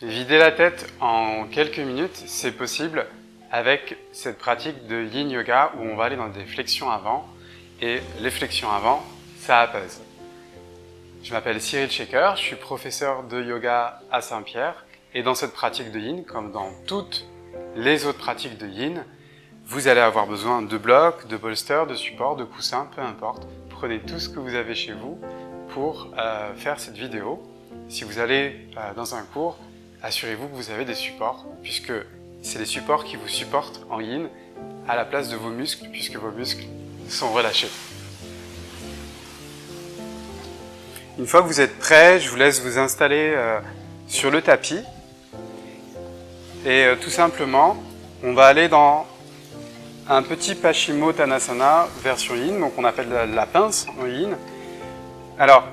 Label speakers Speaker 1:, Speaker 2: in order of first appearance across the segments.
Speaker 1: Vider la tête en quelques minutes, c'est possible avec cette pratique de Yin Yoga où on va aller dans des flexions avant et les flexions avant, ça apaise. Je m'appelle Cyril Shaker, je suis professeur de yoga à Saint-Pierre et dans cette pratique de Yin, comme dans toutes les autres pratiques de Yin, vous allez avoir besoin de blocs, de bolsters, de supports, de coussins, peu importe. Prenez tout ce que vous avez chez vous pour faire cette vidéo. Si vous allez dans un cours, assurez-vous que vous avez des supports, puisque c'est les supports qui vous supportent en Yin à la place de vos muscles, puisque vos muscles sont relâchés. Une fois que vous êtes prêts, je vous laisse vous installer sur le tapis. Et tout simplement, on va aller dans un petit Paschimottanasana version Yin, donc on appelle la pince en Yin. Alors,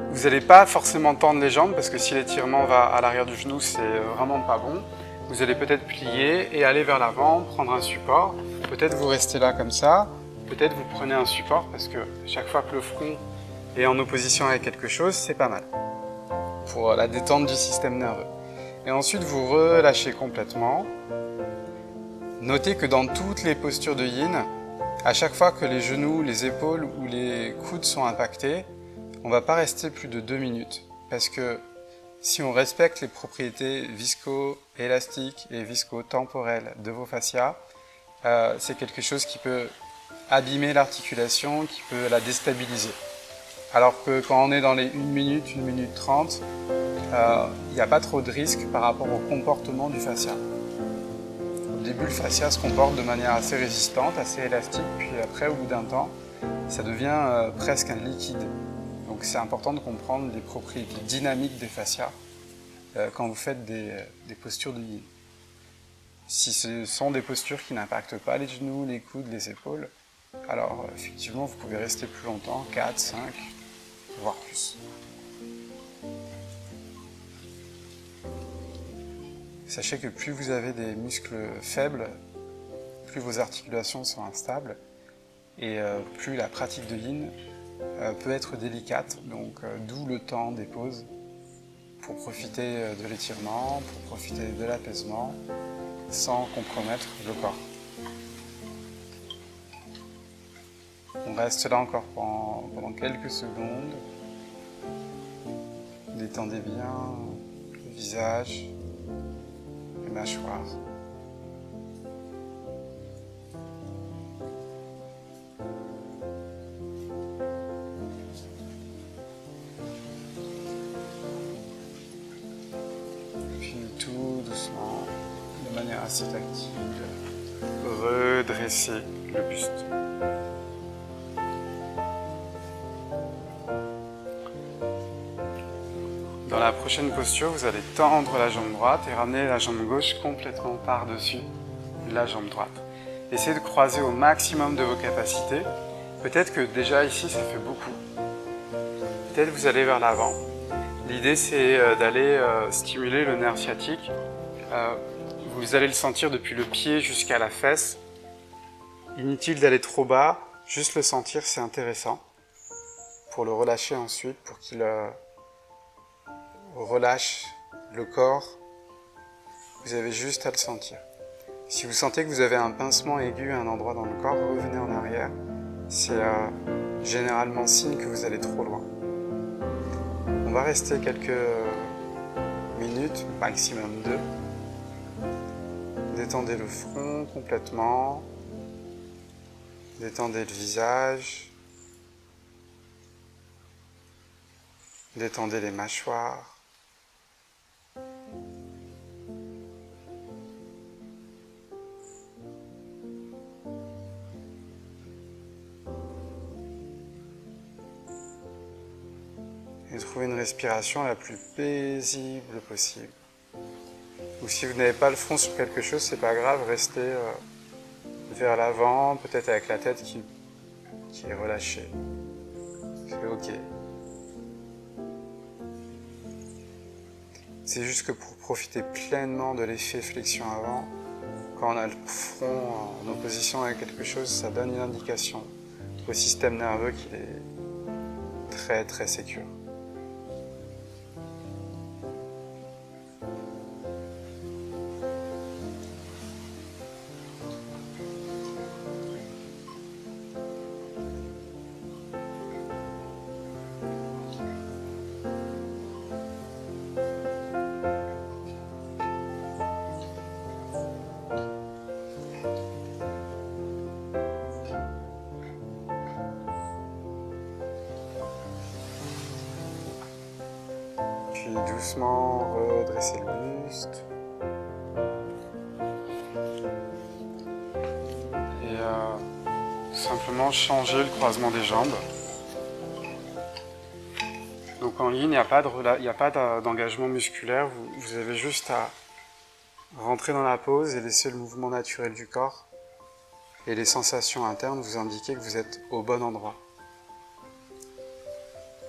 Speaker 1: vous n'allez pas forcément tendre les jambes parce que si l'étirement va à l'arrière du genou, c'est vraiment pas bon. Vous allez peut-être plier et aller vers l'avant, prendre un support. Peut-être vous restez là comme ça, peut-être vous prenez un support parce que chaque fois que le front est en opposition avec quelque chose, c'est pas mal pour la détente du système nerveux. Et ensuite, vous relâchez complètement. Notez que dans toutes les postures de Yin, à chaque fois que les genoux, les épaules ou les coudes sont impactés, on ne va pas rester plus de 2 minutes. Parce que si on respecte les propriétés visco-élastiques et visco-temporelles de vos fascias, c'est quelque chose qui peut abîmer l'articulation, qui peut la déstabiliser. Alors que quand on est dans les 1 minute 30, il n'y a pas trop de risque par rapport au comportement du fascia. Au début, le fascia se comporte de manière assez résistante, assez élastique, puis après, au bout d'un temps, ça devient presque un liquide. Donc c'est important de comprendre les propriétés dynamiques des fascias quand vous faites des postures de Yin. Si ce sont des postures qui n'impactent pas les genoux, les coudes, les épaules, alors effectivement, vous pouvez rester plus longtemps, 4, 5, voire plus. Sachez que plus vous avez des muscles faibles, plus vos articulations sont instables et plus la pratique de Yin peut être délicate, donc d'où le temps des pauses pour profiter de l'étirement, pour profiter de l'apaisement sans compromettre le corps. On reste là encore pendant quelques secondes. Détendez bien le visage, les mâchoires. Puis tout doucement, de manière assez tactile, redresser le buste. Dans la prochaine posture, vous allez tendre la jambe droite et ramener la jambe gauche complètement par-dessus la jambe droite. Essayez de croiser au maximum de vos capacités. Peut-être que déjà ici, ça fait beaucoup. Peut-être vous allez vers l'avant. L'idée, c'est d'aller stimuler le nerf sciatique. Vous allez le sentir depuis le pied jusqu'à la fesse. Inutile d'aller trop bas, juste le sentir, c'est intéressant. Pour le relâcher ensuite, pour qu'il relâche le corps, vous avez juste à le sentir. Si vous sentez que vous avez un pincement aigu à un endroit dans le corps, revenez en arrière. C'est généralement signe que vous allez trop loin. On va rester quelques minutes, maximum 2. Détendez le front complètement. Détendez le visage. Détendez les mâchoires. Et trouvez une respiration la plus paisible possible. Ou si vous n'avez pas le front sur quelque chose, c'est pas grave, restez vers l'avant, peut-être avec la tête qui est relâchée. C'est ok. C'est juste que pour profiter pleinement de l'effet flexion avant, quand on a le front en opposition avec quelque chose, ça donne une indication au système nerveux qu'il est très très sécure. Puis doucement redresser le buste. Et simplement changer le croisement des jambes. Donc en ligne, il n'y a pas d'engagement musculaire, vous avez juste à rentrer dans la pose et laisser le mouvement naturel du corps et les sensations internes vous indiquer que vous êtes au bon endroit.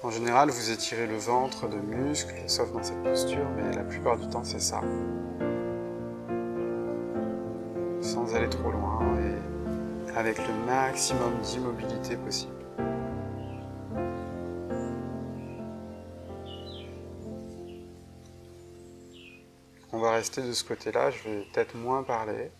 Speaker 1: En général, vous étirez le ventre de muscles, sauf dans cette posture, mais la plupart du temps c'est ça. Sans aller trop loin et avec le maximum d'immobilité possible. On va rester de ce côté-là, je vais peut-être moins parler.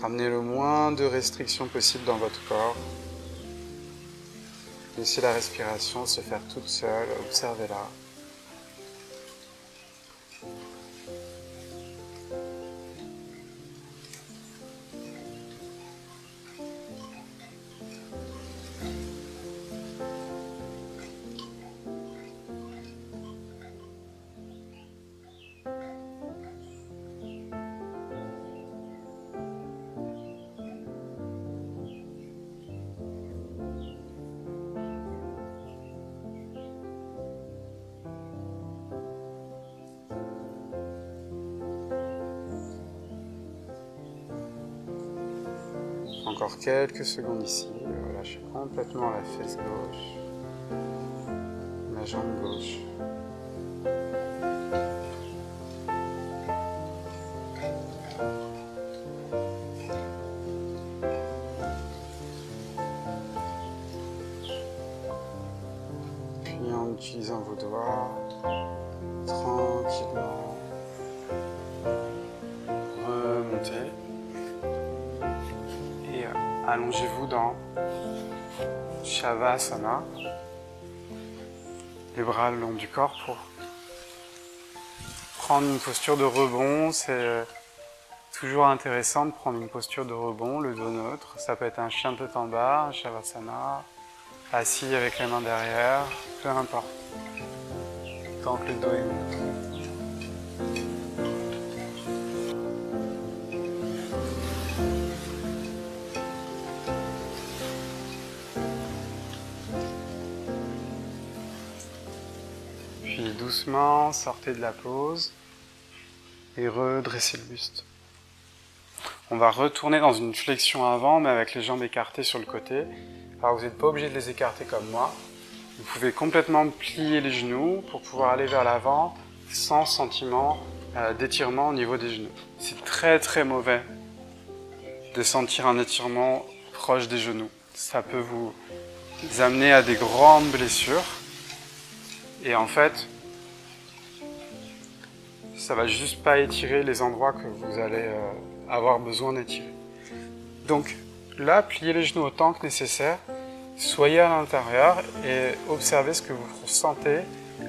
Speaker 1: Ramenez le moins de restrictions possible dans votre corps. Laissez la respiration se faire toute seule, observez-la. Encore quelques secondes ici, relâchez complètement la fesse gauche, la jambe gauche. Puis en utilisant vos doigts, tranquillement, remontez. Allongez-vous dans Shavasana, les bras le long du corps pour prendre une posture de rebond. C'est toujours intéressant de prendre une posture de rebond, le dos neutre. Ça peut être un chien tête en bas, un Shavasana, assis avec les mains derrière, peu importe, tant que le dos est neutre. Puis doucement, sortez de la pose et redressez le buste. On va retourner dans une flexion avant, mais avec les jambes écartées sur le côté. Alors vous n'êtes pas obligé de les écarter comme moi. Vous pouvez complètement plier les genoux pour pouvoir aller vers l'avant sans sentiment d'étirement au niveau des genoux. C'est très très mauvais de sentir un étirement proche des genoux. Ça peut vous amener à des grandes blessures. Et en fait, ça va juste pas étirer les endroits que vous allez avoir besoin d'étirer. Donc là, pliez les genoux autant que nécessaire, soyez à l'intérieur et observez ce que vous ressentez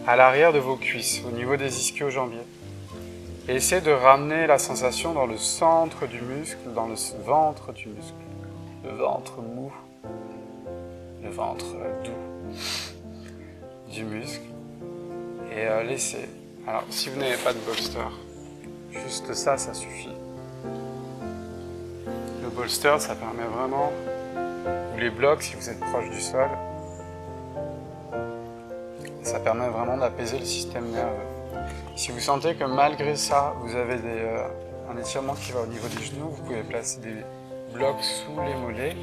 Speaker 1: à l'arrière de vos cuisses, au niveau des ischio-jambiers. Et essayez de ramener la sensation dans le centre du muscle, dans le ventre du muscle. Le ventre mou, le ventre doux du muscle. Et laissez. Alors, si vous n'avez pas de bolster, juste ça suffit. Le bolster, ça permet vraiment, ou les blocs si vous êtes proche du sol, ça permet vraiment d'apaiser le système nerveux. Si vous sentez que malgré ça, vous avez un étirement qui va au niveau des genoux, vous pouvez placer des blocs sous les mollets.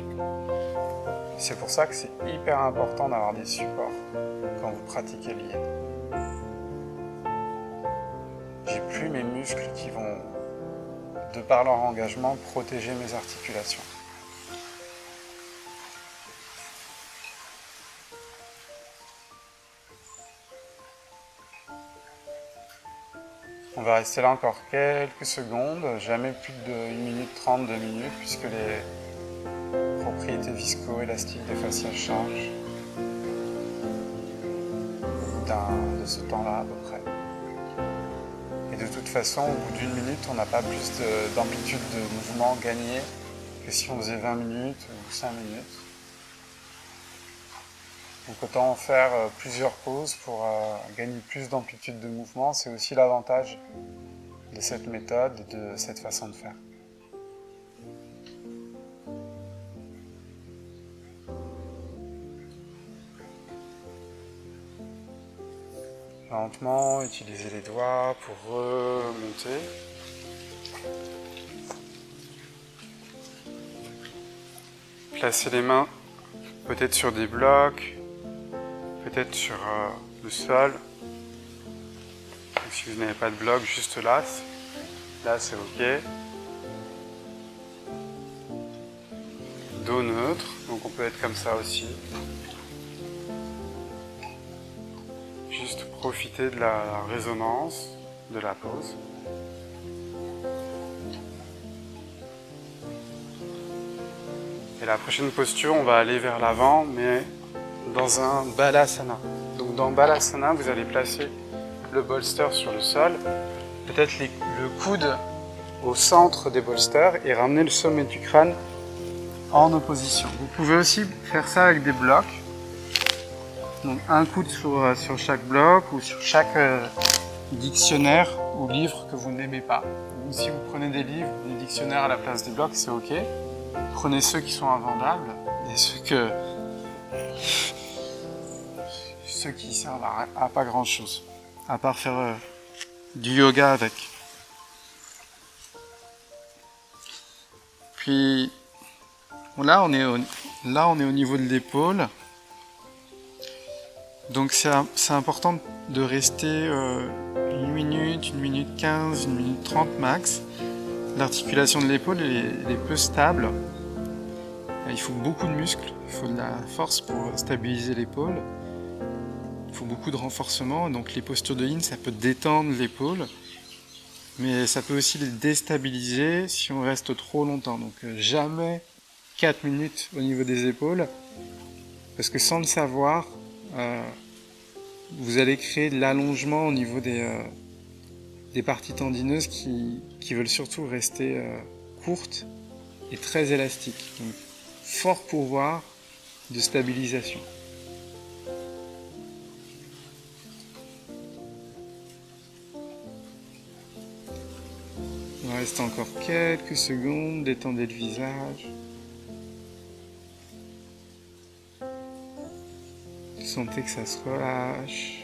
Speaker 1: C'est pour ça que c'est hyper important d'avoir des supports quand vous pratiquez le yin. J'ai plus mes muscles qui vont, de par leur engagement, protéger mes articulations. On va rester là encore quelques secondes, jamais plus de 1 minute 30, 2 minutes, puisque les propriétés visco-élastiques des fascias changent au bout de ce temps-là à peu près. Et de toute façon, au bout d'1 minute, on n'a pas plus d'amplitude de mouvement gagnée que si on faisait 20 minutes ou 5 minutes. Donc autant en faire plusieurs pauses pour gagner plus d'amplitude de mouvement. C'est aussi l'avantage de cette méthode et de cette façon de faire. Lentement, utilisez les doigts pour remonter. Placez les mains peut-être sur des blocs, peut-être sur le sol. Si vous n'avez pas de bloc, juste là c'est ok. Dos neutre, donc on peut être comme ça aussi. Juste profiter de la résonance de la pose. Et la prochaine posture, on va aller vers l'avant, mais dans un Balasana. Donc dans Balasana, vous allez placer le bolster sur le sol, peut-être le coude au centre des bolsters et ramener le sommet du crâne en opposition. Vous pouvez aussi faire ça avec des blocs. Donc un coude sur chaque bloc ou sur chaque dictionnaire ou livre que vous n'aimez pas. Donc, si vous prenez des livres, des dictionnaires à la place des blocs, c'est ok. Prenez ceux qui sont invendables et ceux qui servent à pas grand chose, à part faire du yoga avec. Puis là on est au niveau de l'épaule. Donc c'est important de rester 1 minute, 1 minute 15, 1 minute 30 max. L'articulation de l'épaule est peu stable. Il faut beaucoup de muscles, il faut de la force pour stabiliser l'épaule. Il faut beaucoup de renforcement, donc les postures de yin, ça peut détendre l'épaule, mais ça peut aussi les déstabiliser si on reste trop longtemps. Donc jamais 4 minutes au niveau des épaules, parce que sans le savoir, vous allez créer de l'allongement au niveau des parties tendineuses qui veulent surtout rester courtes et très élastiques. Donc, fort pouvoir de stabilisation. Il reste encore quelques secondes, détendez le visage. Sentez que ça se relâche.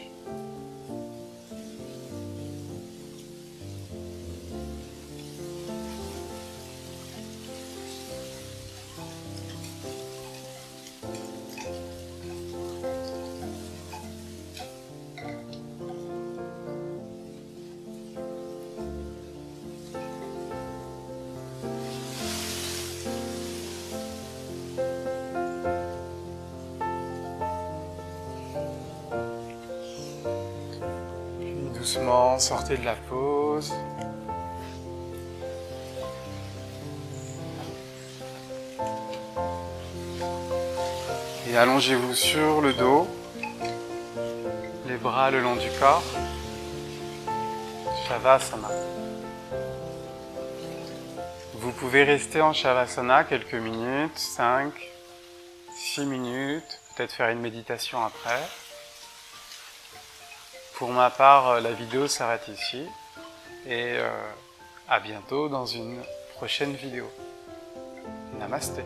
Speaker 1: Doucement, sortez de la pause. Et allongez-vous sur le dos, les bras le long du corps. Shavasana. Vous pouvez rester en Shavasana quelques minutes, 5, 6 minutes, peut-être faire une méditation après. Pour ma part, la vidéo s'arrête ici et à bientôt dans une prochaine vidéo. Namasté.